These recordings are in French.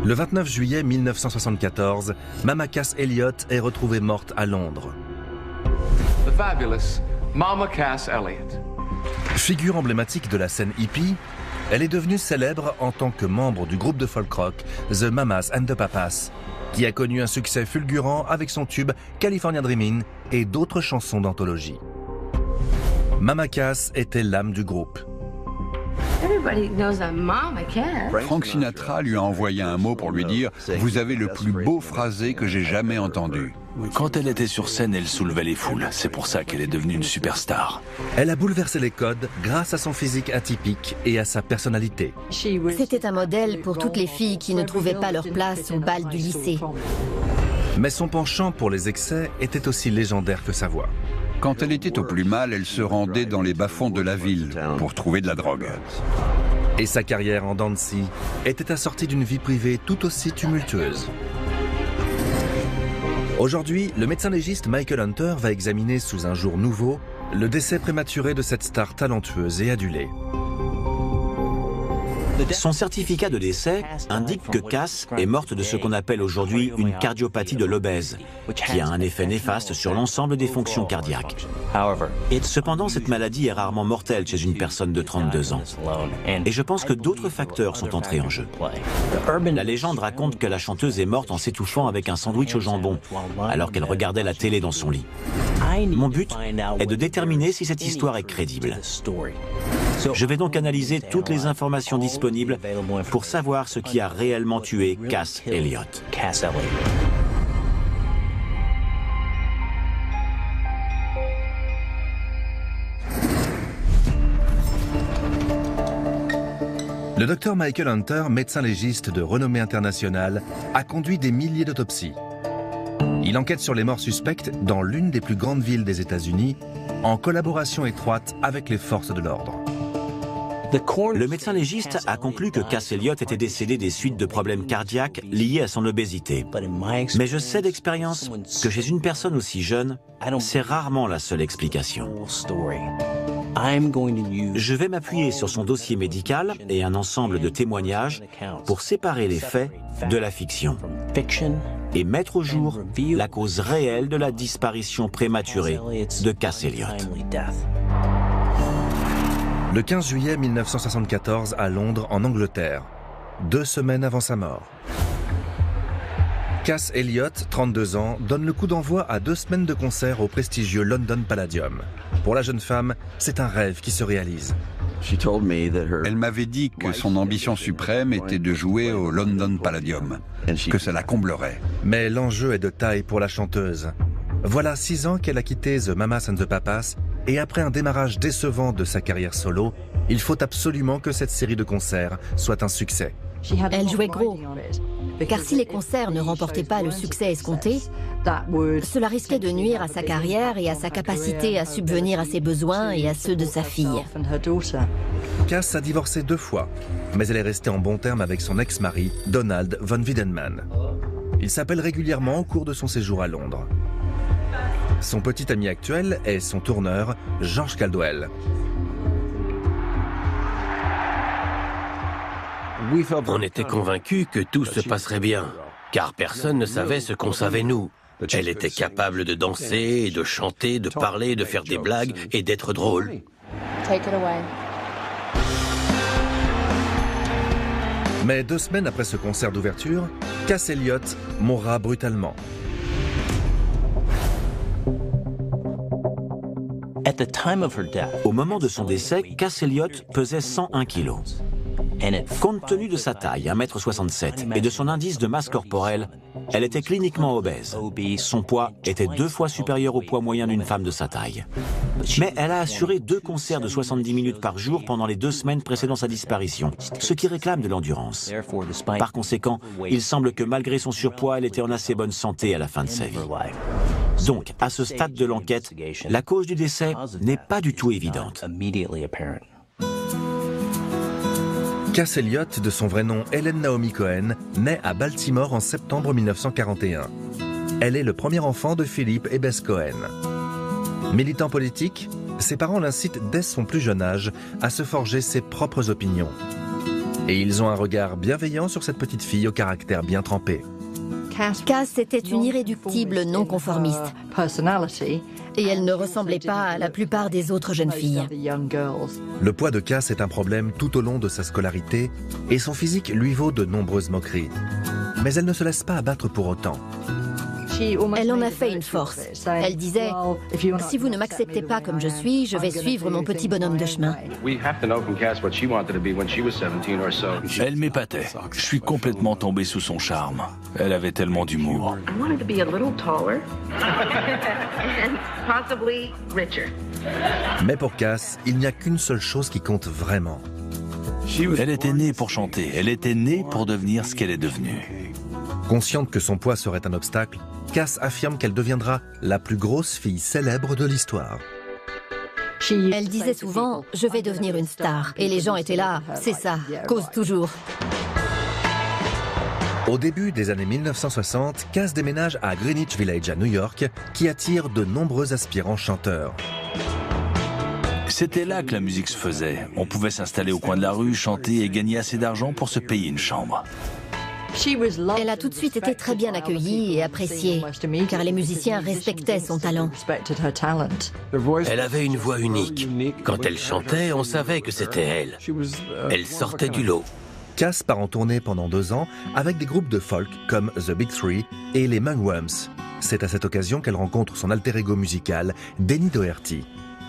Le 29 juillet 1974, Mama Cass Elliot est retrouvée morte à Londres. The fabulous Mama Cass Elliot. Figure emblématique de la scène hippie, elle est devenue célèbre en tant que membre du groupe de folk rock The Mamas and the Papas, qui a connu un succès fulgurant avec son tube California Dreamin' et d'autres chansons d'anthologie. Mama Cass était l'âme du groupe. Frank Sinatra lui a envoyé un mot pour lui dire « Vous avez le plus beau phrasé que j'ai jamais entendu ». Quand elle était sur scène, elle soulevait les foules. C'est pour ça qu'elle est devenue une superstar. Elle a bouleversé les codes grâce à son physique atypique et à sa personnalité. C'était un modèle pour toutes les filles qui ne trouvaient pas leur place au bal du lycée. Mais son penchant pour les excès était aussi légendaire que sa voix. Quand elle était au plus mal, elle se rendait dans les bas-fonds de la ville pour trouver de la drogue. Et sa carrière en dents de scie était assortie d'une vie privée tout aussi tumultueuse. Aujourd'hui, le médecin légiste Michael Hunter va examiner sous un jour nouveau le décès prématuré de cette star talentueuse et adulée. Son certificat de décès indique que Cass est morte de ce qu'on appelle aujourd'hui une cardiopathie de l'obèse, qui a un effet néfaste sur l'ensemble des fonctions cardiaques. Cependant, cette maladie est rarement mortelle chez une personne de 32 ans. Et je pense que d'autres facteurs sont entrés en jeu. La légende raconte que la chanteuse est morte en s'étouffant avec un sandwich au jambon, alors qu'elle regardait la télé dans son lit. Mon but est de déterminer si cette histoire est crédible. Je vais donc analyser toutes les informations disponibles pour savoir ce qui a réellement tué Cass Elliot. Le docteur Michael Hunter, médecin légiste de renommée internationale, a conduit des milliers d'autopsies. Il enquête sur les morts suspectes dans l'une des plus grandes villes des États-Unis, en collaboration étroite avec les forces de l'ordre. Le médecin légiste a conclu que Cass Elliot était décédé des suites de problèmes cardiaques liés à son obésité. Mais je sais d'expérience que chez une personne aussi jeune, c'est rarement la seule explication. Je vais m'appuyer sur son dossier médical et un ensemble de témoignages pour séparer les faits de la fiction et mettre au jour la cause réelle de la disparition prématurée de Cass Elliot. Le 15 juillet 1974 à Londres, en Angleterre, 2 semaines avant sa mort. Cass Elliot, 32 ans, donne le coup d'envoi à 2 semaines de concert au prestigieux London Palladium. Pour la jeune femme, c'est un rêve qui se réalise. Elle m'avait dit que son ambition suprême était de jouer au London Palladium, que ça la comblerait. Mais l'enjeu est de taille pour la chanteuse. Voilà 6 ans qu'elle a quitté The Mamas and the Papas, et après un démarrage décevant de sa carrière solo, il faut absolument que cette série de concerts soit un succès. Elle jouait gros, car si les concerts ne remportaient pas le succès escompté, cela risquait de nuire à sa carrière et à sa capacité à subvenir à ses besoins et à ceux de sa fille. Cass a divorcé 2 fois, mais elle est restée en bon terme avec son ex-mari, Donald von Wiedenmann. Ils s'appellent régulièrement au cours de son séjour à Londres. Son petit ami actuel est son tourneur, George Caldwell. On était convaincus que tout se passerait bien, car personne ne savait ce qu'on savait nous. Elle était capable de danser, et de chanter, de parler, de faire des blagues et d'être drôle. Mais 2 semaines après ce concert d'ouverture, Cass Elliot mourra brutalement. Au moment de son décès, Cass Elliot pesait 101 kilos. Compte tenu de sa taille, 1,67 m, et de son indice de masse corporelle, elle était cliniquement obèse. Son poids était 2 fois supérieur au poids moyen d'une femme de sa taille. Mais elle a assuré 2 concerts de 70 minutes par jour pendant les 2 semaines précédant sa disparition, ce qui réclame de l'endurance. Par conséquent, il semble que malgré son surpoids, elle était en assez bonne santé à la fin de sa vie. Donc, à ce stade de l'enquête, la cause du décès n'est pas du tout évidente. Cass Elliot, de son vrai nom Helen Naomi Cohen, naît à Baltimore en septembre 1941. Elle est le premier enfant de Philip et Bess Cohen. Militant politique, ses parents l'incitent dès son plus jeune âge à se forger ses propres opinions. Et ils ont un regard bienveillant sur cette petite fille au caractère bien trempé. Cass était une irréductible non-conformiste. Et elle ne ressemblait pas à la plupart des autres jeunes filles. Le poids de Cass est un problème tout au long de sa scolarité et son physique lui vaut de nombreuses moqueries. Mais elle ne se laisse pas abattre pour autant. Elle en a fait une force. Elle disait « Si vous ne m'acceptez pas comme je suis, je vais suivre mon petit bonhomme de chemin. » Elle m'épatait. Je suis complètement tombé sous son charme. Elle avait tellement d'humour. Mais pour Cass, il n'y a qu'une seule chose qui compte vraiment. Elle était née pour chanter. Elle était née pour devenir ce qu'elle est devenue. Consciente que son poids serait un obstacle, Cass affirme qu'elle deviendra la plus grosse fille célèbre de l'histoire. Elle disait souvent « Je vais devenir une star ». Et les gens étaient là « C'est ça, cause toujours ». Au début des années 1960, Cass déménage à Greenwich Village à New York, qui attire de nombreux aspirants chanteurs. C'était là que la musique se faisait. On pouvait s'installer au coin de la rue, chanter et gagner assez d'argent pour se payer une chambre. Elle a tout de suite été très bien accueillie et appréciée, car les musiciens respectaient son talent. Elle avait une voix unique. Quand elle chantait, on savait que c'était elle. Elle sortait du lot. Cass part en tournée pendant 2 ans avec des groupes de folk comme The Big Three et les Mugwumps. C'est à cette occasion qu'elle rencontre son alter ego musical, Denny Doherty.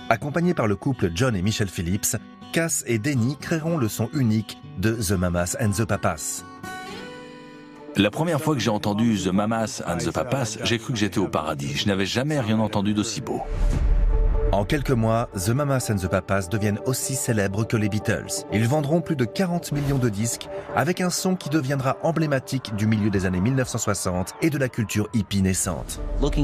Accompagnés par le couple John et Michelle Phillips, Cass et Denny créeront le son unique de The Mamas and the Papas. La première fois que j'ai entendu The Mamas and the Papas, j'ai cru que j'étais au paradis. Je n'avais jamais rien entendu d'aussi beau. En quelques mois, The Mamas and the Papas deviennent aussi célèbres que les Beatles. Ils vendront plus de 40 millions de disques avec un son qui deviendra emblématique du milieu des années 1960 et de la culture hippie naissante.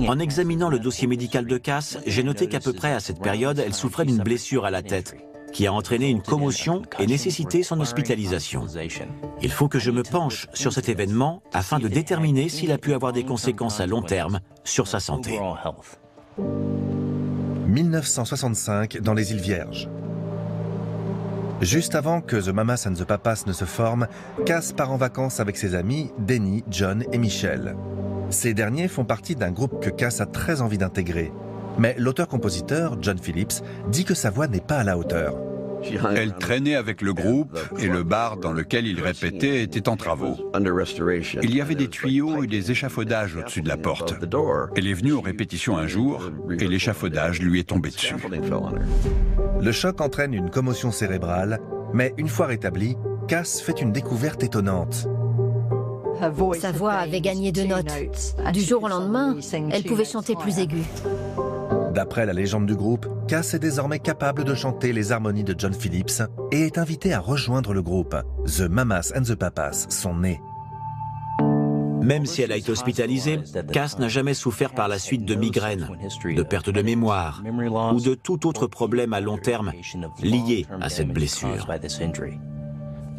En examinant le dossier médical de Cass, j'ai noté qu'à peu près à cette période, elle souffrait d'une blessure à la tête, qui a entraîné une commotion et nécessité son hospitalisation. Il faut que je me penche sur cet événement afin de déterminer s'il a pu avoir des conséquences à long terme sur sa santé. 1965 dans les îles Vierges. Juste avant que The Mamas and the Papas ne se forment, Cass part en vacances avec ses amis Denny, John et Michelle. Ces derniers font partie d'un groupe que Cass a très envie d'intégrer. Mais l'auteur-compositeur, John Phillips, dit que sa voix n'est pas à la hauteur. Elle traînait avec le groupe et le bar dans lequel il répétait était en travaux. Il y avait des tuyaux et des échafaudages au-dessus de la porte. Elle est venue aux répétitions un jour et l'échafaudage lui est tombé dessus. Le choc entraîne une commotion cérébrale, mais une fois rétablie, Cass fait une découverte étonnante. Sa voix avait gagné 2 notes. Du jour au lendemain, elle pouvait chanter plus aiguë. D'après la légende du groupe, Cass est désormais capable de chanter les harmonies de John Phillips et est invitée à rejoindre le groupe. The Mamas and the Papas sont nés. Même si elle a été hospitalisée, Cass n'a jamais souffert par la suite de migraines, de perte de mémoire ou de tout autre problème à long terme lié à cette blessure.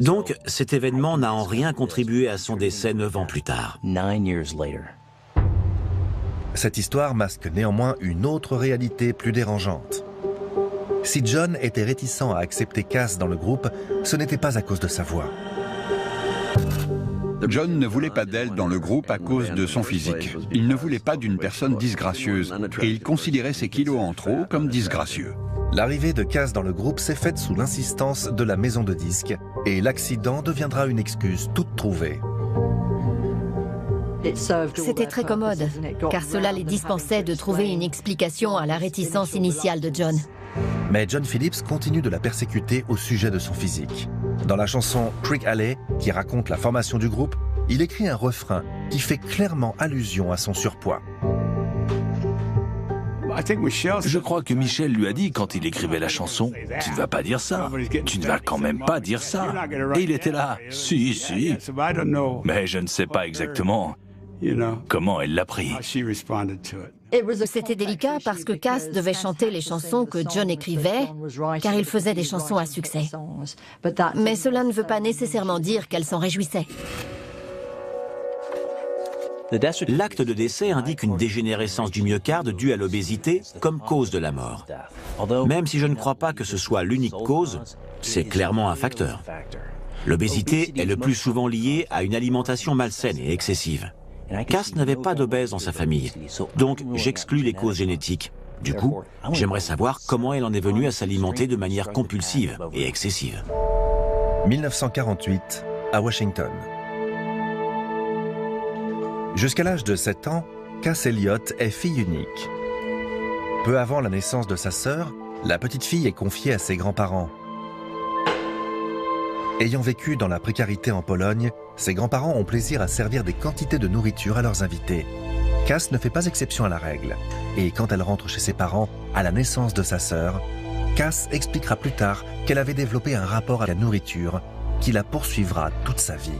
Donc, cet événement n'a en rien contribué à son décès 9 ans plus tard. Cette histoire masque néanmoins une autre réalité plus dérangeante. Si John était réticent à accepter Cass dans le groupe, ce n'était pas à cause de sa voix. John ne voulait pas d'elle dans le groupe à cause de son physique. Il ne voulait pas d'une personne disgracieuse et il considérait ses kilos en trop comme disgracieux. L'arrivée de Cass dans le groupe s'est faite sous l'insistance de la maison de disques et l'accident deviendra une excuse toute trouvée. C'était très commode, car cela les dispensait de trouver une explication à la réticence initiale de John. Mais John Phillips continue de la persécuter au sujet de son physique. Dans la chanson Creek Alley, qui raconte la formation du groupe, il écrit un refrain qui fait clairement allusion à son surpoids. Je crois que Michel lui a dit quand il écrivait la chanson, « Tu ne vas pas dire ça, tu ne vas quand même pas dire ça. » Et il était là, « Si, si. » Mais je ne sais pas exactement comment elle l'a pris. C'était délicat parce que Cass devait chanter les chansons que John écrivait, car il faisait des chansons à succès. Mais cela ne veut pas nécessairement dire qu'elle s'en réjouissait. L'acte de décès indique une dégénérescence du myocarde due à l'obésité comme cause de la mort. Même si je ne crois pas que ce soit l'unique cause, c'est clairement un facteur. L'obésité est le plus souvent liée à une alimentation malsaine et excessive. Cass n'avait pas d'obèse dans sa famille, donc j'exclus les causes génétiques. Du coup, j'aimerais savoir comment elle en est venue à s'alimenter de manière compulsive et excessive. 1948, à Washington. Jusqu'à l'âge de 7 ans, Cass Elliott est fille unique. Peu avant la naissance de sa sœur, la petite fille est confiée à ses grands-parents. Ayant vécu dans la précarité en Pologne, ses grands-parents ont plaisir à servir des quantités de nourriture à leurs invités. Cass ne fait pas exception à la règle. Et quand elle rentre chez ses parents à la naissance de sa sœur, Cass expliquera plus tard qu'elle avait développé un rapport à la nourriture qui la poursuivra toute sa vie.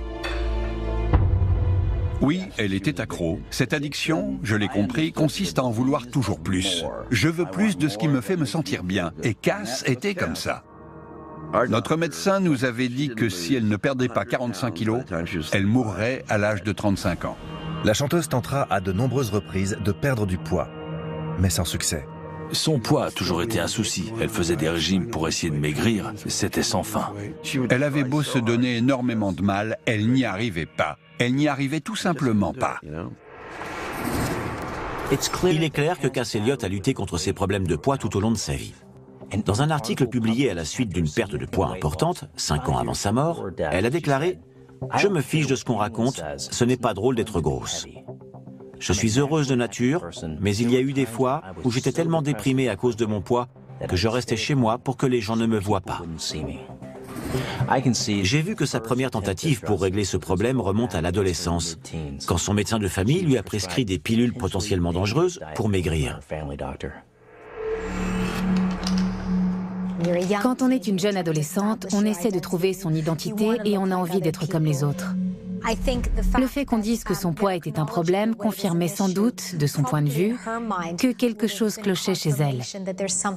Oui, elle était accro. Cette addiction, je l'ai compris, consiste à en vouloir toujours plus. Je veux plus de ce qui me fait me sentir bien. Et Cass était comme ça. Notre médecin nous avait dit que si elle ne perdait pas 45 kilos, elle mourrait à l'âge de 35 ans. La chanteuse tentera à de nombreuses reprises de perdre du poids, mais sans succès. Son poids a toujours été un souci. Elle faisait des régimes pour essayer de maigrir. C'était sans fin. Elle avait beau se donner énormément de mal, elle n'y arrivait pas. Elle n'y arrivait tout simplement pas. Il est clair que Cass Elliott a lutté contre ses problèmes de poids tout au long de sa vie. Dans un article publié à la suite d'une perte de poids importante, 5 ans avant sa mort, elle a déclaré « Je me fiche de ce qu'on raconte, ce n'est pas drôle d'être grosse. Je suis heureuse de nature, mais il y a eu des fois où j'étais tellement déprimée à cause de mon poids que je restais chez moi pour que les gens ne me voient pas. » J'ai vu que sa première tentative pour régler ce problème remonte à l'adolescence, quand son médecin de famille lui a prescrit des pilules potentiellement dangereuses pour maigrir. Quand on est une jeune adolescente, on essaie de trouver son identité et on a envie d'être comme les autres. Le fait qu'on dise que son poids était un problème confirmait sans doute, de son point de vue, que quelque chose clochait chez elle,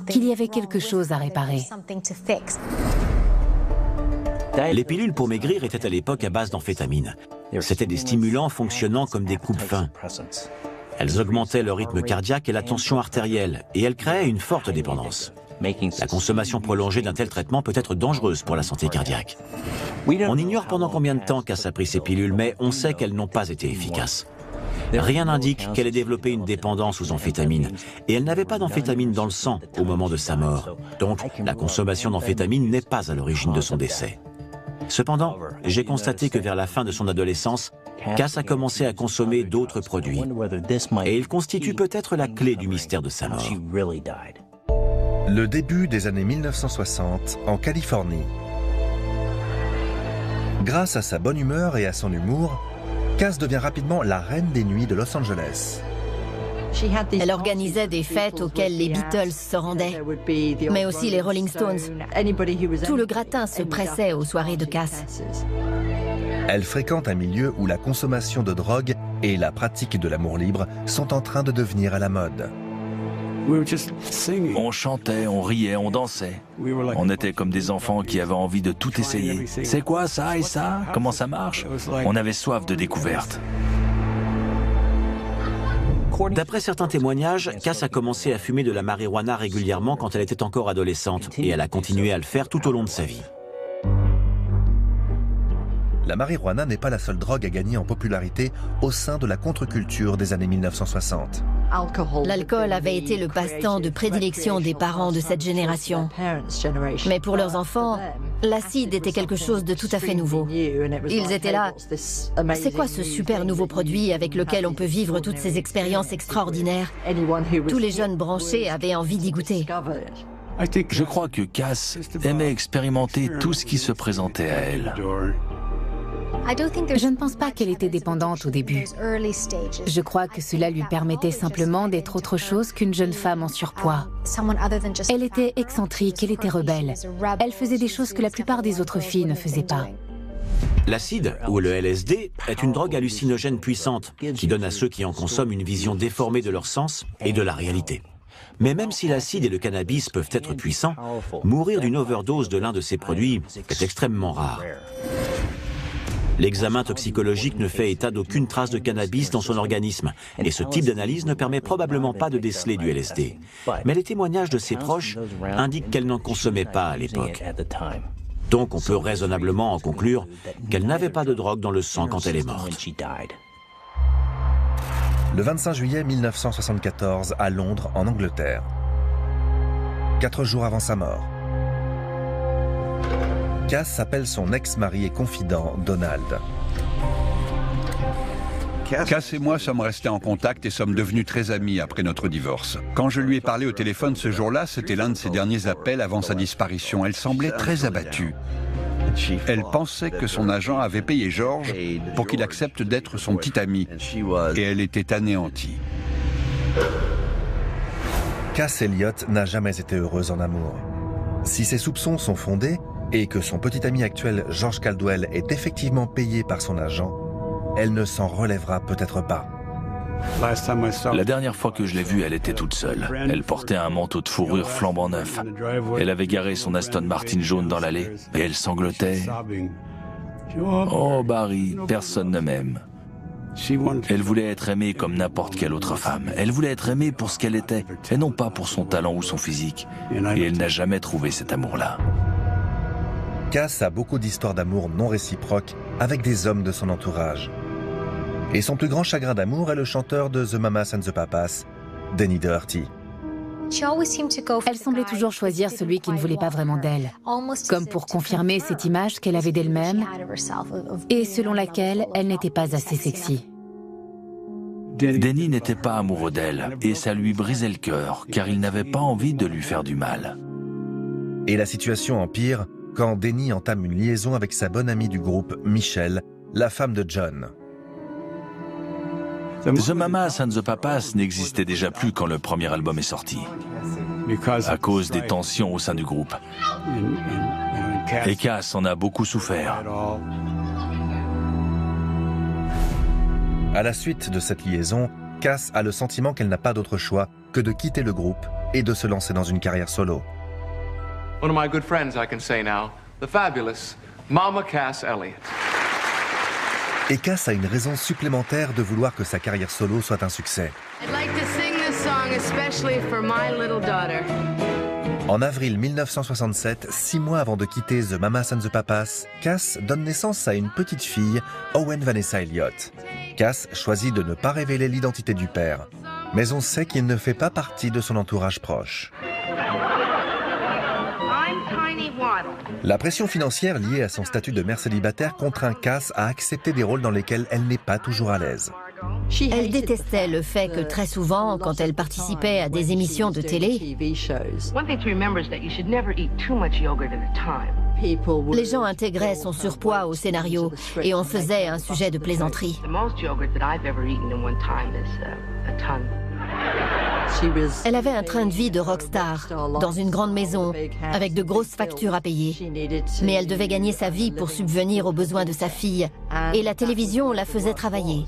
qu'il y avait quelque chose à réparer. Les pilules pour maigrir étaient à l'époque à base d'amphétamine. C'étaient des stimulants fonctionnant comme des coupe-faim. Elles augmentaient le rythme cardiaque et la tension artérielle, et elles créaient une forte dépendance. La consommation prolongée d'un tel traitement peut être dangereuse pour la santé cardiaque. On ignore pendant combien de temps Cass a pris ces pilules, mais on sait qu'elles n'ont pas été efficaces. Rien n'indique qu'elle ait développé une dépendance aux amphétamines, et elle n'avait pas d'amphétamine dans le sang au moment de sa mort. Donc, la consommation d'amphétamines n'est pas à l'origine de son décès. Cependant, j'ai constaté que vers la fin de son adolescence, Cass a commencé à consommer d'autres produits, et il constitue peut-être la clé du mystère de sa mort. Le début des années 1960 en Californie. Grâce à sa bonne humeur et à son humour, Cass devient rapidement la reine des nuits de Los Angeles. Elle organisait des fêtes auxquelles les Beatles se rendaient, mais aussi les Rolling Stones. Tout le gratin se pressait aux soirées de Cass. Elle fréquente un milieu où la consommation de drogue et la pratique de l'amour libre sont en train de devenir à la mode. On chantait, on riait, on dansait. On était comme des enfants qui avaient envie de tout essayer. C'est quoi ça et ça? Comment ça marche? On avait soif de découverte. D'après certains témoignages, Cass a commencé à fumer de la marijuana régulièrement quand elle était encore adolescente, et elle a continué à le faire tout au long de sa vie. La marijuana n'est pas la seule drogue à gagner en popularité au sein de la contre-culture des années 1960. L'alcool avait été le passe-temps de prédilection des parents de cette génération. Mais pour leurs enfants, l'acide était quelque chose de tout à fait nouveau. Ils étaient là. C'est quoi ce super nouveau produit avec lequel on peut vivre toutes ces expériences extraordinaires? Tous les jeunes branchés avaient envie d'y goûter. Je crois que Cass aimait expérimenter tout ce qui se présentait à elle. Je ne pense pas qu'elle était dépendante au début. Je crois que cela lui permettait simplement d'être autre chose qu'une jeune femme en surpoids. Elle était excentrique, elle était rebelle. Elle faisait des choses que la plupart des autres filles ne faisaient pas. L'acide, ou le LSD, est une drogue hallucinogène puissante qui donne à ceux qui en consomment une vision déformée de leur sens et de la réalité. Mais même si l'acide et le cannabis peuvent être puissants, mourir d'une overdose de l'un de ces produits est extrêmement rare. L'examen toxicologique ne fait état d'aucune trace de cannabis dans son organisme, et ce type d'analyse ne permet probablement pas de déceler du LSD. Mais les témoignages de ses proches indiquent qu'elle n'en consommait pas à l'époque. Donc on peut raisonnablement en conclure qu'elle n'avait pas de drogue dans le sang quand elle est morte. Le 25 juillet 1974, à Londres, en Angleterre. 4 jours avant sa mort. Cass appelle son ex-mari et confident, Donald. Cass et moi sommes restés en contact et sommes devenus très amis après notre divorce. Quand je lui ai parlé au téléphone ce jour-là, c'était l'un de ses derniers appels avant sa disparition. Elle semblait très abattue. Elle pensait que son agent avait payé George pour qu'il accepte d'être son petit ami. Et elle était anéantie. Cass Elliot n'a jamais été heureuse en amour. Si ses soupçons sont fondés et que son petit ami actuel, George Caldwell, est effectivement payé par son agent, elle ne s'en relèvera peut-être pas. La dernière fois que je l'ai vue, elle était toute seule. Elle portait un manteau de fourrure flambant neuf. Elle avait garé son Aston Martin jaune dans l'allée et elle sanglotait. « Oh Barry, personne ne m'aime. » Elle voulait être aimée comme n'importe quelle autre femme. Elle voulait être aimée pour ce qu'elle était, et non pas pour son talent ou son physique. Et elle n'a jamais trouvé cet amour-là. Cass a beaucoup d'histoires d'amour non réciproques avec des hommes de son entourage. Et son plus grand chagrin d'amour est le chanteur de The Mamas and the Papas, Denny Doherty. Elle semblait toujours choisir celui qui ne voulait pas vraiment d'elle, comme pour confirmer cette image qu'elle avait d'elle-même et selon laquelle elle n'était pas assez sexy. Denny n'était pas amoureux d'elle et ça lui brisait le cœur car il n'avait pas envie de lui faire du mal. Et la situation empire quand Denny entame une liaison avec sa bonne amie du groupe, Michelle, la femme de John. The Mamas and the Papas n'existait déjà plus quand le premier album est sorti, à cause des tensions au sein du groupe. Et Cass en a beaucoup souffert. À la suite de cette liaison, Cass a le sentiment qu'elle n'a pas d'autre choix que de quitter le groupe et de se lancer dans une carrière solo. One of my good friends, I can say now, the fabulous Mama Cass Elliot. Et Cass a une raison supplémentaire de vouloir que sa carrière solo soit un succès. En avril 1967, 6 mois avant de quitter The Mamas and the Papas, Cass donne naissance à une petite fille, Owen Vanessa Elliot. Cass choisit de ne pas révéler l'identité du père, mais on sait qu'il ne fait pas partie de son entourage proche. La pression financière liée à son statut de mère célibataire contraint Cass à accepter des rôles dans lesquels elle n'est pas toujours à l'aise. Elle détestait le fait que très souvent, quand elle participait à des émissions de télé, les gens intégraient son surpoids au scénario et on faisait un sujet de plaisanterie. Elle avait un train de vie de rockstar, dans une grande maison, avec de grosses factures à payer. Mais elle devait gagner sa vie pour subvenir aux besoins de sa fille, et la télévision la faisait travailler.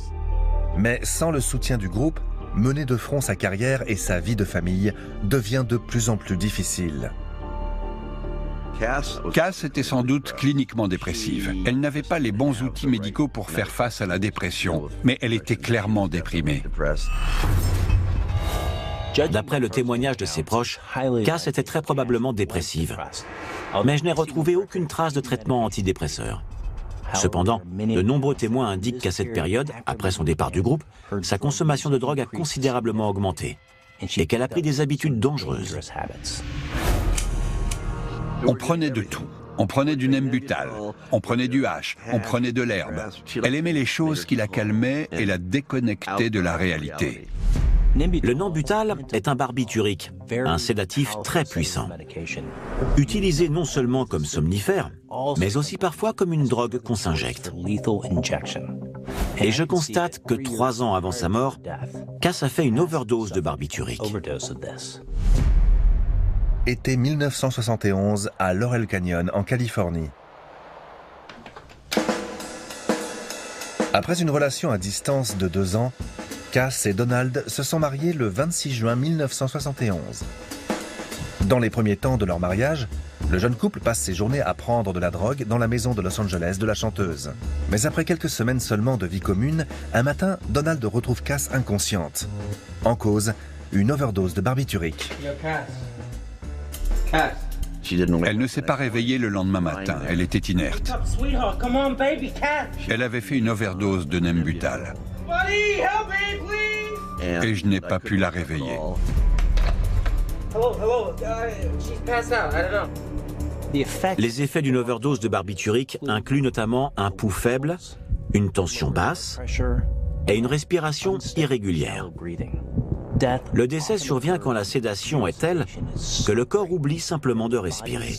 Mais sans le soutien du groupe, mener de front sa carrière et sa vie de famille devient de plus en plus difficile. Cass était sans doute cliniquement dépressive. Elle n'avait pas les bons outils médicaux pour faire face à la dépression, mais elle était clairement déprimée. D'après le témoignage de ses proches, Cass était très probablement dépressive. Mais je n'ai retrouvé aucune trace de traitement antidépresseur. Cependant, de nombreux témoins indiquent qu'à cette période, après son départ du groupe, sa consommation de drogue a considérablement augmenté et qu'elle a pris des habitudes dangereuses. On prenait de tout. On prenait du Nembutal, on prenait du hash, on prenait de l'herbe. Elle aimait les choses qui la calmaient et la déconnectaient de la réalité. Le Nembutal est un barbiturique, un sédatif très puissant, utilisé non seulement comme somnifère, mais aussi parfois comme une drogue qu'on s'injecte. Et je constate que 3 ans avant sa mort, Cass a fait une overdose de barbiturique. Été 1971 à Laurel Canyon, en Californie. Après une relation à distance de 2 ans, Cass et Donald se sont mariés le 26 juin 1971. Dans les premiers temps de leur mariage, le jeune couple passe ses journées à prendre de la drogue dans la maison de Los Angeles de la chanteuse. Mais après quelques semaines seulement de vie commune, un matin, Donald retrouve Cass inconsciente. En cause, une overdose de barbiturique. Cass, Elle ne s'est pas réveillée le lendemain matin, elle était inerte. Elle avait fait une overdose de Nembutal. Et je n'ai pas pu la réveiller. Les effets d'une overdose de barbiturique incluent notamment un pouls faible, une tension basse et une respiration irrégulière. Le décès survient quand la sédation est telle que le corps oublie simplement de respirer.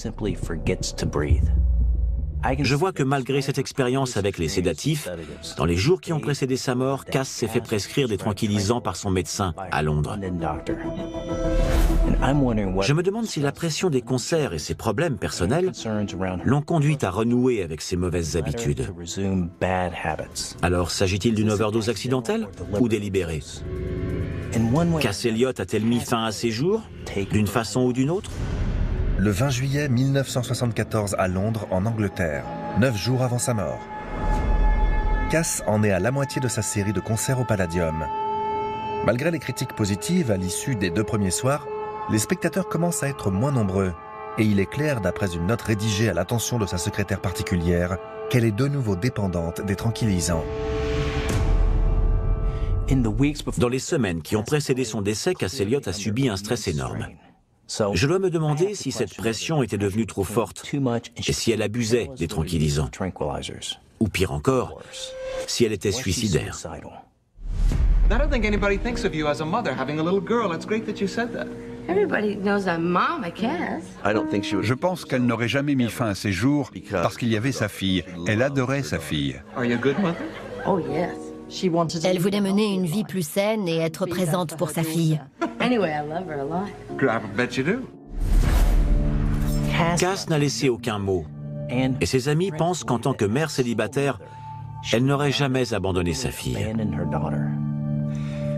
Je vois que malgré cette expérience avec les sédatifs, dans les jours qui ont précédé sa mort, Cass s'est fait prescrire des tranquillisants par son médecin à Londres. Je me demande si la pression des concerts et ses problèmes personnels l'ont conduite à renouer avec ses mauvaises habitudes. Alors, s'agit-il d'une overdose accidentelle ou délibérée? Cass Elliot a-t-elle mis fin à ses jours, d'une façon ou d'une autre? Le 20 juillet 1974 à Londres, en Angleterre, 9 jours avant sa mort. Cass en est à la moitié de sa série de concerts au Palladium. Malgré les critiques positives à l'issue des 2 premiers soirs, les spectateurs commencent à être moins nombreux. Et il est clair, d'après une note rédigée à l'attention de sa secrétaire particulière, qu'elle est de nouveau dépendante des tranquillisants. Dans les semaines qui ont précédé son décès, Cass Elliot a subi un stress énorme. Je dois me demander si cette pression était devenue trop forte et si elle abusait des tranquillisants. Ou pire encore, si elle était suicidaire. I don't think anybody thinks of you as a mother having a little girl. It's great that you said that. Everybody knows I'm Mama Cass. Je pense qu'elle n'aurait jamais mis fin à ses jours parce qu'il y avait sa fille. Elle adorait sa fille. Are you a good mother? Oh yes. Elle voulait mener une vie plus saine et être présente pour sa fille. Anyway, I love her a lot. I bet you do. Cass n'a laissé aucun mot. Et ses amis pensent qu'en tant que mère célibataire, elle n'aurait jamais abandonné sa fille.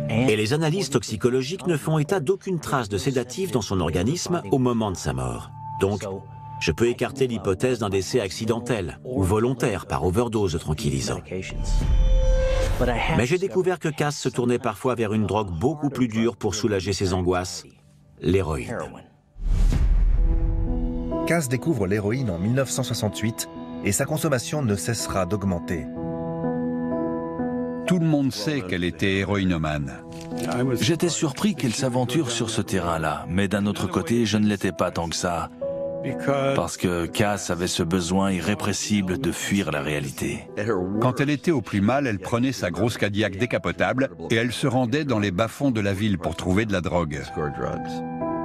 Et les analyses toxicologiques ne font état d'aucune trace de sédatif dans son organisme au moment de sa mort. Donc, je peux écarter l'hypothèse d'un décès accidentel ou volontaire par overdose de tranquillisants. Mais j'ai découvert que Cass se tournait parfois vers une drogue beaucoup plus dure pour soulager ses angoisses, l'héroïne. Cass découvre l'héroïne en 1968 et sa consommation ne cessera d'augmenter. Tout le monde sait qu'elle était héroïnomane. J'étais surpris qu'elle s'aventure sur ce terrain-là, mais d'un autre côté, je ne l'étais pas tant que ça. Parce que Cass avait ce besoin irrépressible de fuir la réalité. Quand elle était au plus mal, elle prenait sa grosse Cadillac décapotable et elle se rendait dans les bas-fonds de la ville pour trouver de la drogue.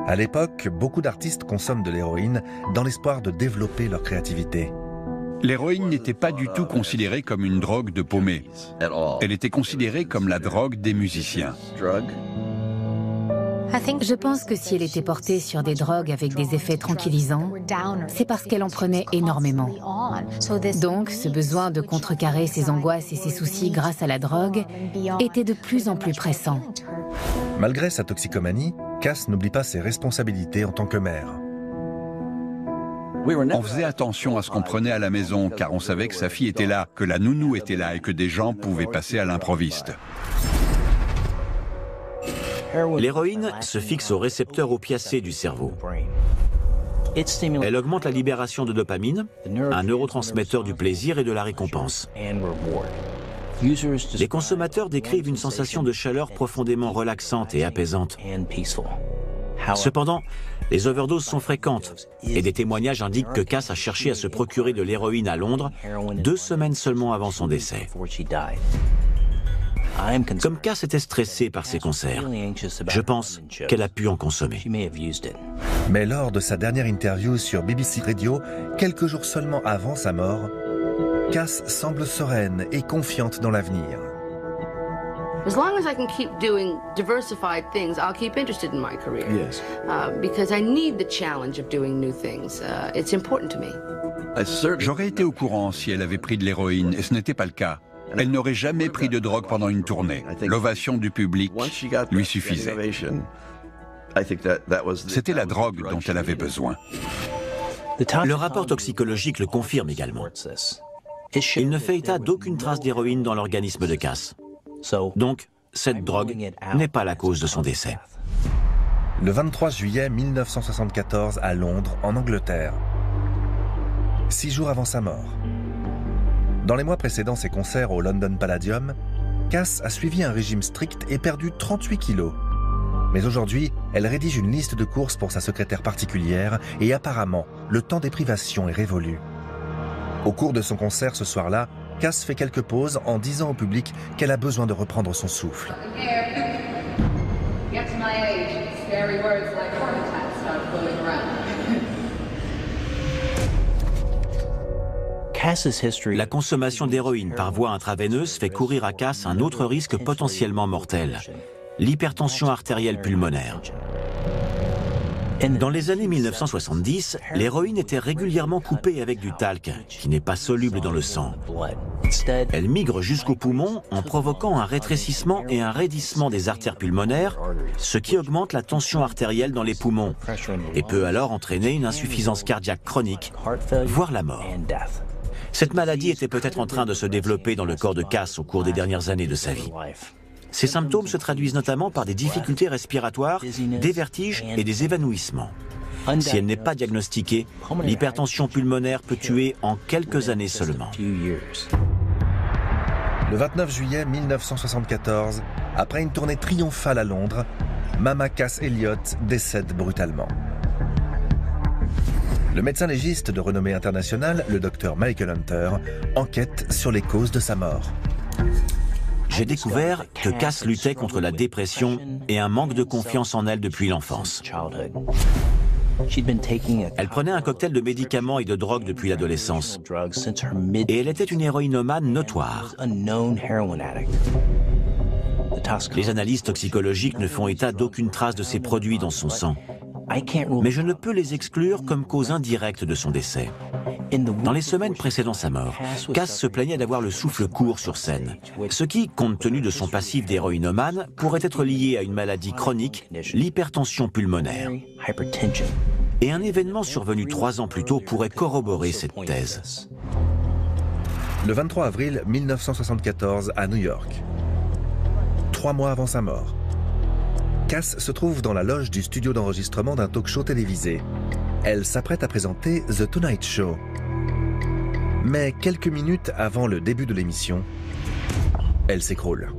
À l'époque, beaucoup d'artistes consomment de l'héroïne dans l'espoir de développer leur créativité. L'héroïne n'était pas du tout considérée comme une drogue de paumé. Elle était considérée comme la drogue des musiciens. Je pense que si elle était portée sur des drogues avec des effets tranquillisants, c'est parce qu'elle en prenait énormément. Donc, ce besoin de contrecarrer ses angoisses et ses soucis grâce à la drogue était de plus en plus pressant. Malgré sa toxicomanie, Cass n'oublie pas ses responsabilités en tant que mère. On faisait attention à ce qu'on prenait à la maison, car on savait que sa fille était là, que la nounou était là et que des gens pouvaient passer à l'improviste. L'héroïne se fixe au récepteur opiacé du cerveau. Elle augmente la libération de dopamine, un neurotransmetteur du plaisir et de la récompense. Les consommateurs décrivent une sensation de chaleur profondément relaxante et apaisante. Cependant, les overdoses sont fréquentes et des témoignages indiquent que Cass a cherché à se procurer de l'héroïne à Londres 2 semaines seulement avant son décès. Comme Cass était stressée par ses concerts, je pense qu'elle a pu en consommer. Mais lors de sa dernière interview sur BBC Radio, quelques jours seulement avant sa mort, Cass semble sereine et confiante dans l'avenir. As long as I can keep doing diversified things, I'll keep interested in my career. Yes. Because I need the challenge of doing new things. It's important to me. J'aurais été au courant si elle avait pris de l'héroïne, et ce n'était pas le cas. Elle n'aurait jamais pris de drogue pendant une tournée. L'ovation du public lui suffisait. C'était la drogue dont elle avait besoin. Le rapport toxicologique le confirme également. Il ne fait état d'aucune trace d'héroïne dans l'organisme de Cass. Donc, cette drogue n'est pas la cause de son décès. Le 23 juillet 1974 à Londres, en Angleterre. 6 jours avant sa mort. Dans les mois précédant ses concerts au London Palladium, Cass a suivi un régime strict et perdu 38 kilos. Mais aujourd'hui, elle rédige une liste de courses pour sa secrétaire particulière et apparemment, le temps des privations est révolu. Au cours de son concert ce soir-là, Cass fait quelques pauses en disant au public qu'elle a besoin de reprendre son souffle. La consommation d'héroïne par voie intraveineuse fait courir à Cass un autre risque potentiellement mortel, l'hypertension artérielle pulmonaire. Dans les années 1970, l'héroïne était régulièrement coupée avec du talc, qui n'est pas soluble dans le sang. Elle migre jusqu'au poumon en provoquant un rétrécissement et un raidissement des artères pulmonaires, ce qui augmente la tension artérielle dans les poumons et peut alors entraîner une insuffisance cardiaque chronique, voire la mort. Cette maladie était peut-être en train de se développer dans le corps de Cass au cours des dernières années de sa vie. Ces symptômes se traduisent notamment par des difficultés respiratoires, des vertiges et des évanouissements. Si elle n'est pas diagnostiquée, l'hypertension pulmonaire peut tuer en quelques années seulement. Le 29 juillet 1974, après une tournée triomphale à Londres, Mama Cass Elliot décède brutalement. Le médecin légiste de renommée internationale, le docteur Michael Hunter, enquête sur les causes de sa mort. J'ai découvert que Cass luttait contre la dépression et un manque de confiance en elle depuis l'enfance. Elle prenait un cocktail de médicaments et de drogues depuis l'adolescence. Et elle était une héroïnomane notoire. Les analyses toxicologiques ne font état d'aucune trace de ces produits dans son sang. Mais je ne peux les exclure comme cause indirecte de son décès. Dans les semaines précédant sa mort, Cass se plaignait d'avoir le souffle court sur scène, ce qui, compte tenu de son passif d'héroïnomane, pourrait être lié à une maladie chronique, l'hypertension pulmonaire. Et un événement survenu 3 ans plus tôt pourrait corroborer cette thèse. Le 23 avril 1974 à New York. 3 mois avant sa mort. Cass se trouve dans la loge du studio d'enregistrement d'un talk-show télévisé. Elle s'apprête à présenter The Tonight Show. Mais quelques minutes avant le début de l'émission, elle s'écroule.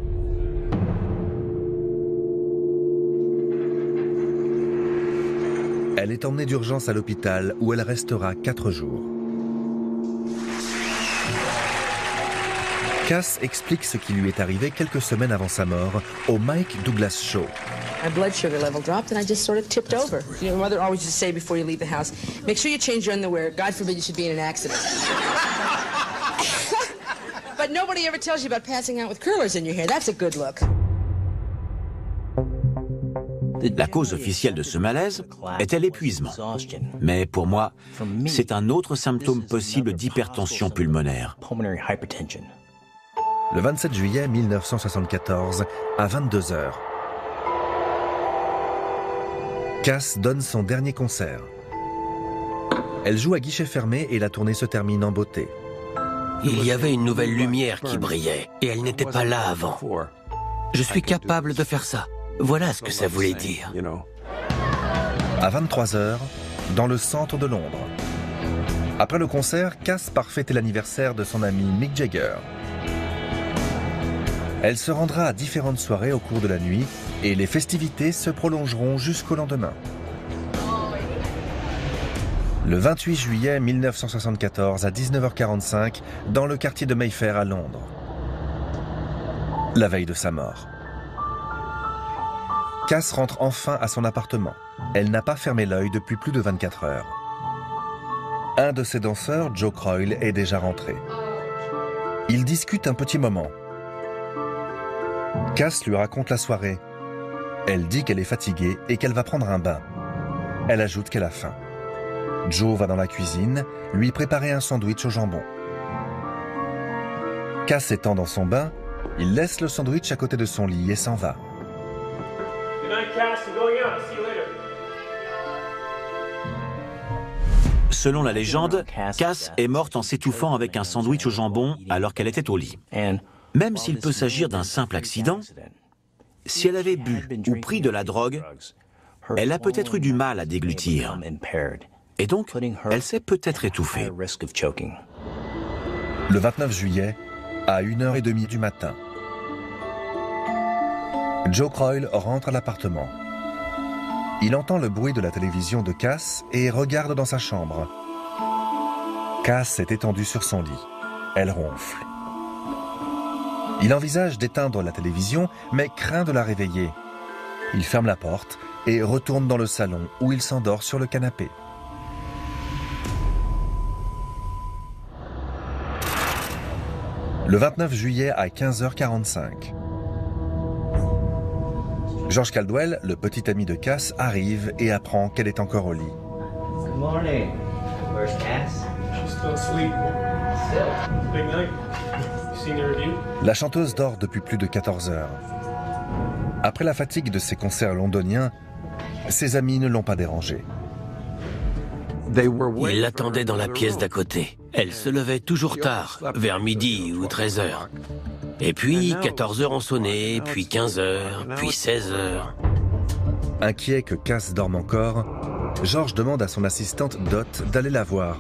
Elle est emmenée d'urgence à l'hôpital où elle restera 4 jours. Cass explique ce qui lui est arrivé quelques semaines avant sa mort au Mike Douglas Show. My blood sugar level dropped and I just sort of tipped over. You know, my mother always used to say before you leave the house, make sure you change your underwear. God forbid you should be in an accident. But nobody ever tells you about passing out with curlers in your hair. That's a good look. La cause officielle de ce malaise était l'épuisement. Mais pour moi, c'est un autre symptôme possible d'hypertension pulmonaire. Le 27 juillet 1974, à 22h. Cass donne son dernier concert. Elle joue à guichet fermé et la tournée se termine en beauté. Il y avait une nouvelle lumière qui brillait et elle n'était pas là avant. Je suis capable de faire ça. Voilà ce que ça voulait dire. À 23h, dans le centre de Londres. Après le concert, Cass part fêter l'anniversaire de son ami Mick Jagger. Elle se rendra à différentes soirées au cours de la nuit et les festivités se prolongeront jusqu'au lendemain. Le 28 juillet 1974 à 19h45, dans le quartier de Mayfair à Londres. La veille de sa mort. Cass rentre enfin à son appartement. Elle n'a pas fermé l'œil depuis plus de 24 heures. Un de ses danseurs, Joe Croyle, est déjà rentré. Ils discutent un petit moment. Cass lui raconte la soirée. Elle dit qu'elle est fatiguée et qu'elle va prendre un bain. Elle ajoute qu'elle a faim. Joe va dans la cuisine, lui préparer un sandwich au jambon. Cass étant dans son bain, il laisse le sandwich à côté de son lit et s'en va. Selon la légende, Cass est morte en s'étouffant avec un sandwich au jambon alors qu'elle était au lit. Même s'il peut s'agir d'un simple accident, si elle avait bu ou pris de la drogue, elle a peut-être eu du mal à déglutir. Et donc, elle s'est peut-être étouffée. Le 29 juillet, à 1h30 du matin, Joe Croyle rentre à l'appartement. Il entend le bruit de la télévision de Cass et regarde dans sa chambre. Cass est étendue sur son lit. Elle ronfle. Il envisage d'éteindre la télévision, mais craint de la réveiller. Il ferme la porte et retourne dans le salon où il s'endort sur le canapé. Le 29 juillet à 15h45. George Caldwell, le petit ami de Cass, arrive et apprend qu'elle est encore au lit. Good morning. Where's Cass? She's still asleep. Still? Big night. You seen the review? La chanteuse dort depuis plus de 14 heures. Après la fatigue de ses concerts londoniens, ses amis ne l'ont pas dérangée. Ils l'attendaient dans la pièce d'à côté. Elle se levait toujours tard, vers midi ou 13h. Et puis 14h ont sonné, puis 15h, puis 16h. Inquiet que Cass dorme encore, George demande à son assistante Dot d'aller la voir.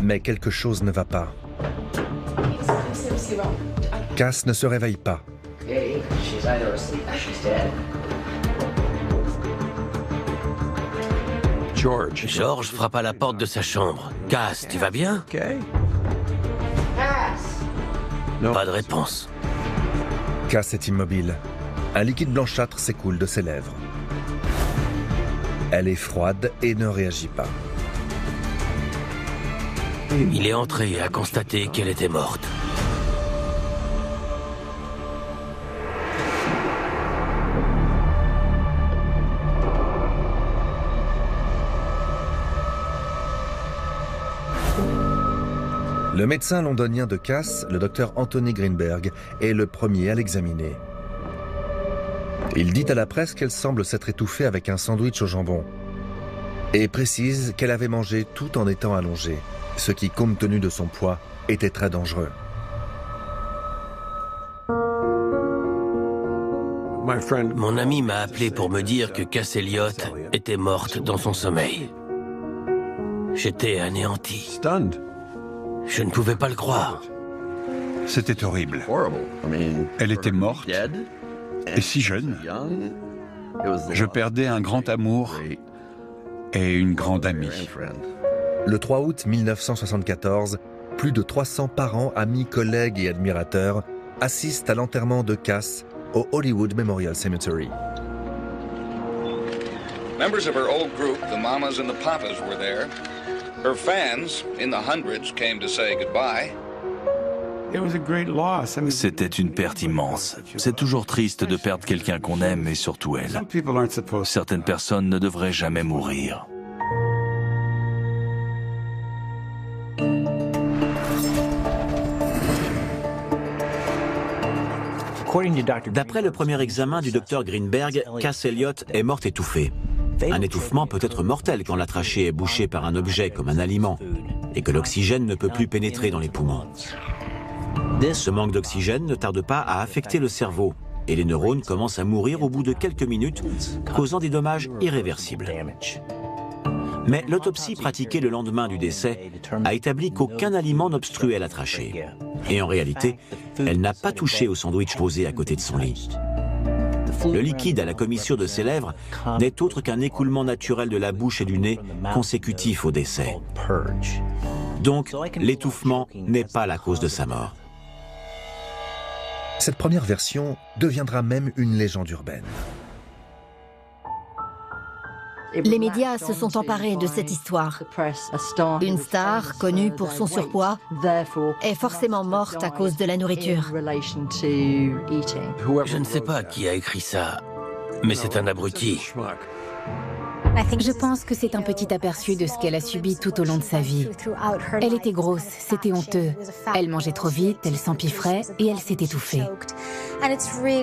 Mais quelque chose ne va pas. Cass ne se réveille pas. George frappe à la porte de sa chambre. « Cass, tu vas bien ?» Pas de réponse. Cass est immobile. Un liquide blanchâtre s'écoule de ses lèvres. Elle est froide et ne réagit pas. Il est entré et a constaté qu'elle était morte. Le médecin londonien de Cass, le docteur Anthony Greenberg, est le premier à l'examiner. Il dit à la presse qu'elle semble s'être étouffée avec un sandwich au jambon et précise qu'elle avait mangé tout en étant allongée, ce qui, compte tenu de son poids, était très dangereux. Mon ami m'a appelé pour me dire que Cass Elliot était morte dans son sommeil. J'étais anéanti. Je ne pouvais pas le croire. C'était horrible. Elle était morte, et si jeune. Je perdais un grand amour et une grande amie. Le 3 août 1974, plus de 300 parents, amis, collègues et admirateurs assistent à l'enterrement de Cass au Hollywood Memorial Cemetery. Members of her old group, the Mamas and the Papas, were there. Her fans, in the hundreds, came to say goodbye. C'était une perte immense. C'est toujours triste de perdre quelqu'un qu'on aime, et surtout elle. Certaines personnes ne devraient jamais mourir. D'après le premier examen du docteur Greenberg, Cass Elliot est morte étouffée. Un étouffement peut être mortel quand la trachée est bouchée par un objet comme un aliment et que l'oxygène ne peut plus pénétrer dans les poumons. Ce manque d'oxygène ne tarde pas à affecter le cerveau et les neurones commencent à mourir au bout de quelques minutes, causant des dommages irréversibles. Mais l'autopsie pratiquée le lendemain du décès a établi qu'aucun aliment n'obstruait la trachée. Et en réalité, elle n'a pas touché au sandwich posé à côté de son lit. Le liquide à la commissure de ses lèvres n'est autre qu'un écoulement naturel de la bouche et du nez consécutif au décès. Donc, l'étouffement n'est pas la cause de sa mort. Cette première version deviendra même une légende urbaine. Les médias se sont emparés de cette histoire. Une star, connue pour son surpoids, est forcément morte à cause de la nourriture. Je ne sais pas qui a écrit ça, mais c'est un abruti. Je pense que c'est un petit aperçu de ce qu'elle a subi tout au long de sa vie. Elle était grosse, c'était honteux. Elle mangeait trop vite, elle s'empiffrait et elle s'est étouffée.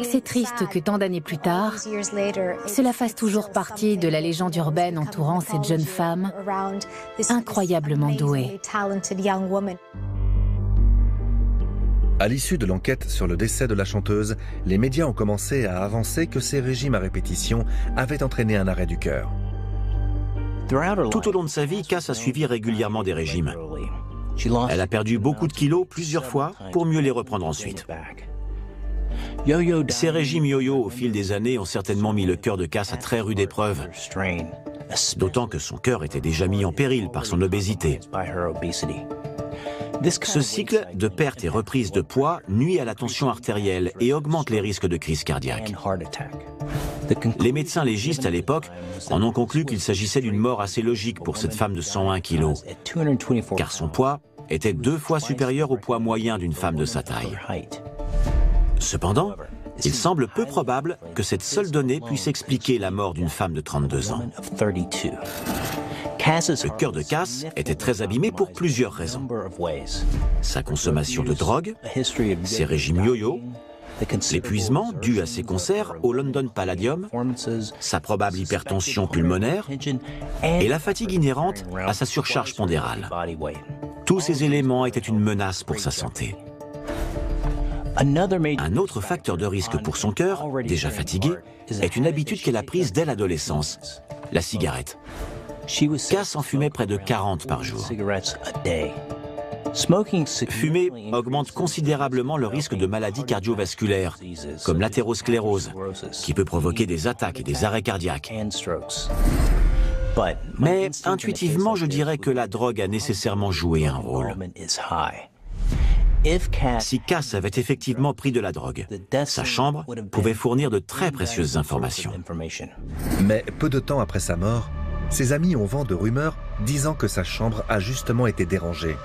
C'est triste que tant d'années plus tard, cela fasse toujours partie de la légende urbaine entourant cette jeune femme incroyablement douée. À l'issue de l'enquête sur le décès de la chanteuse, les médias ont commencé à avancer que ces régimes à répétition avaient entraîné un arrêt du cœur. Tout au long de sa vie, Cass a suivi régulièrement des régimes. Elle a perdu beaucoup de kilos plusieurs fois pour mieux les reprendre ensuite. Ces régimes yo-yo au fil des années ont certainement mis le cœur de Cass à très rude épreuve, d'autant que son cœur était déjà mis en péril par son obésité. Ce cycle de perte et reprise de poids nuit à la tension artérielle et augmente les risques de crise cardiaque. Les médecins légistes à l'époque en ont conclu qu'il s'agissait d'une mort assez logique pour cette femme de 101 kilos, car son poids était 2 fois supérieur au poids moyen d'une femme de sa taille. Cependant, il semble peu probable que cette seule donnée puisse expliquer la mort d'une femme de 32 ans. Le cœur de Cass était très abîmé pour plusieurs raisons. Sa consommation de drogue, ses régimes yo-yo, l'épuisement dû à ses concerts au London Palladium, sa probable hypertension pulmonaire et la fatigue inhérente à sa surcharge pondérale. Tous ces éléments étaient une menace pour sa santé. Un autre facteur de risque pour son cœur, déjà fatigué, est une habitude qu'elle a prise dès l'adolescence, la cigarette. Cass en fumait près de 40 par jour. Fumer augmente considérablement le risque de maladies cardiovasculaires, comme l'athérosclérose, qui peut provoquer des attaques et des arrêts cardiaques. Mais intuitivement, je dirais que la drogue a nécessairement joué un rôle. Si Cass avait effectivement pris de la drogue, sa chambre pouvait fournir de très précieuses informations. Mais peu de temps après sa mort, ses amis ont vent de rumeurs disant que sa chambre a justement été dérangée.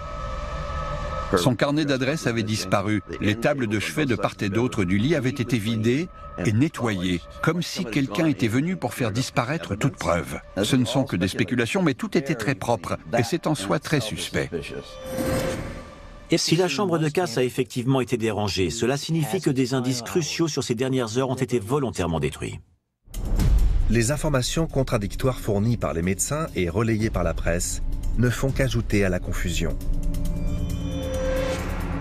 Son carnet d'adresses avait disparu. Les tables de chevet de part et d'autre du lit avaient été vidées et nettoyées, comme si quelqu'un était venu pour faire disparaître toute preuve. Ce ne sont que des spéculations, mais tout était très propre, et c'est en soi très suspect. Si la chambre de Cass a effectivement été dérangée, cela signifie que des indices cruciaux sur ces dernières heures ont été volontairement détruits. Les informations contradictoires fournies par les médecins et relayées par la presse ne font qu'ajouter à la confusion.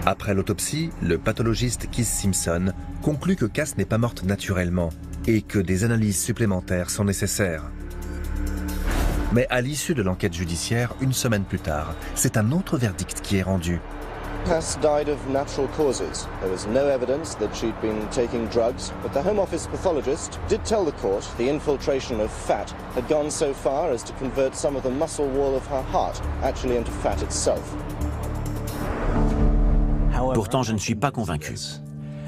Après l'autopsie, le pathologiste Keith Simpson conclut que Cass n'est pas morte naturellement et que des analyses supplémentaires sont nécessaires. Mais à l'issue de l'enquête judiciaire, une semaine plus tard, c'est un autre verdict qui est rendu. Cass died of natural causes. There was no evidence that she'd been taking drugs, but the Home Office pathologist did tell the court the infiltration of fat had gone so far as to convert some of the muscle wall of her heart actually into fat itself. Pourtant, je ne suis pas convaincu.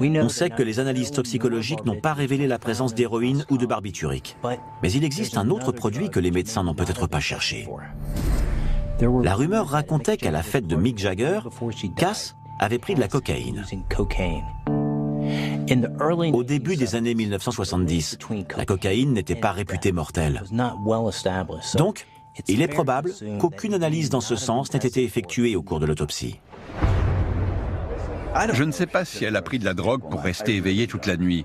On sait que les analyses toxicologiques n'ont pas révélé la présence d'héroïne ou de barbiturique. Mais il existe un autre produit que les médecins n'ont peut-être pas cherché. La rumeur racontait qu'à la fête de Mick Jagger, Cass avait pris de la cocaïne. Au début des années 1970, la cocaïne n'était pas réputée mortelle. Donc, il est probable qu'aucune analyse dans ce sens n'ait été effectuée au cours de l'autopsie. Je ne sais pas si elle a pris de la drogue pour rester éveillée toute la nuit.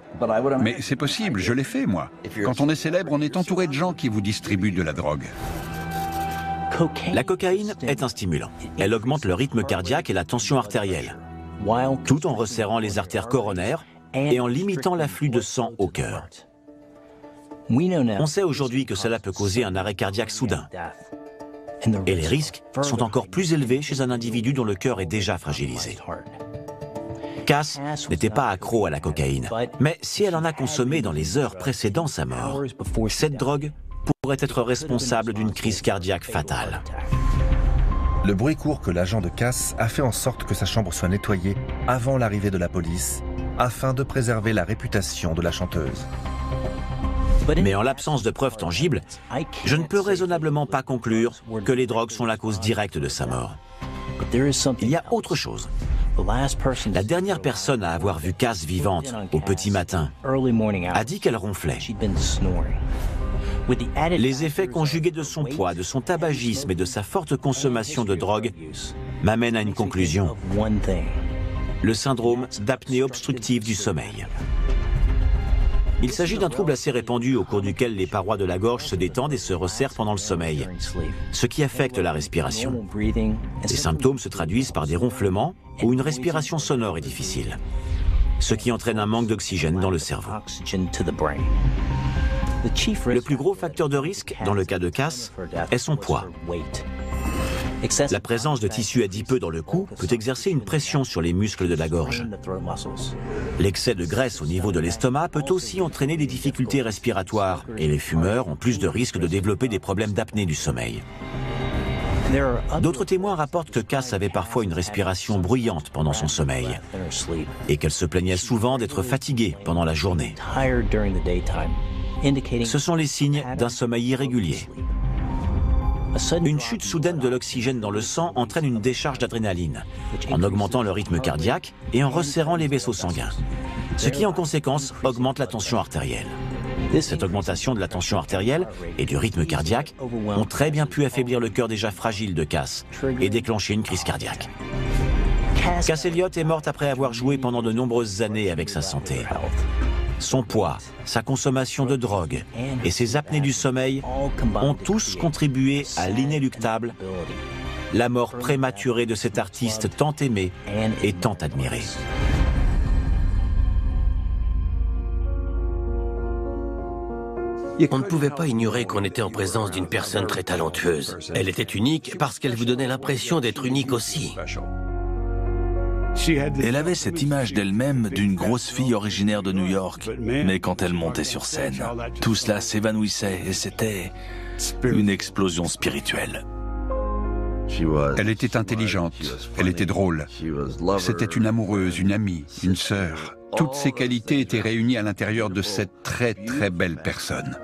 Mais c'est possible, je l'ai fait, moi. Quand on est célèbre, on est entouré de gens qui vous distribuent de la drogue. La cocaïne est un stimulant. Elle augmente le rythme cardiaque et la tension artérielle, tout en resserrant les artères coronaires et en limitant l'afflux de sang au cœur. On sait aujourd'hui que cela peut causer un arrêt cardiaque soudain. Et les risques sont encore plus élevés chez un individu dont le cœur est déjà fragilisé. Cass n'était pas accro à la cocaïne, mais si elle en a consommé dans les heures précédant sa mort, cette drogue pourrait être responsable d'une crise cardiaque fatale. Le bruit court que l'agent de Cass a fait en sorte que sa chambre soit nettoyée avant l'arrivée de la police, afin de préserver la réputation de la chanteuse. Mais en l'absence de preuves tangibles, je ne peux raisonnablement pas conclure que les drogues sont la cause directe de sa mort. Il y a autre chose. La dernière personne à avoir vu Cass vivante au petit matin a dit qu'elle ronflait. Les effets conjugués de son poids, de son tabagisme et de sa forte consommation de drogue m'amènent à une conclusion. Le syndrome d'apnée obstructive du sommeil. Il s'agit d'un trouble assez répandu au cours duquel les parois de la gorge se détendent et se resserrent pendant le sommeil, ce qui affecte la respiration. Les symptômes se traduisent par des ronflements ou une respiration sonore et difficile, ce qui entraîne un manque d'oxygène dans le cerveau. Le plus gros facteur de risque, dans le cas de Cass, est son poids. La présence de tissu adipeux dans le cou peut exercer une pression sur les muscles de la gorge. L'excès de graisse au niveau de l'estomac peut aussi entraîner des difficultés respiratoires et les fumeurs ont plus de risques de développer des problèmes d'apnée du sommeil. D'autres témoins rapportent que Cass avait parfois une respiration bruyante pendant son sommeil et qu'elle se plaignait souvent d'être fatiguée pendant la journée. Ce sont les signes d'un sommeil irrégulier. Une chute soudaine de l'oxygène dans le sang entraîne une décharge d'adrénaline, en augmentant le rythme cardiaque et en resserrant les vaisseaux sanguins, ce qui en conséquence augmente la tension artérielle. Cette augmentation de la tension artérielle et du rythme cardiaque ont très bien pu affaiblir le cœur déjà fragile de Cass et déclencher une crise cardiaque. Cass Elliot est morte après avoir joué pendant de nombreuses années avec sa santé. Son poids, sa consommation de drogue et ses apnées du sommeil ont tous contribué à l'inéluctable, la mort prématurée de cet artiste tant aimé et tant admiré. On ne pouvait pas ignorer qu'on était en présence d'une personne très talentueuse. Elle était unique parce qu'elle vous donnait l'impression d'être unique aussi. Elle avait cette image d'elle-même d'une grosse fille originaire de New York, mais quand elle montait sur scène, tout cela s'évanouissait et c'était une explosion spirituelle. Elle était intelligente, elle était drôle. C'était une amoureuse, une amie, une sœur. Toutes ces qualités étaient réunies à l'intérieur de cette très très belle personne.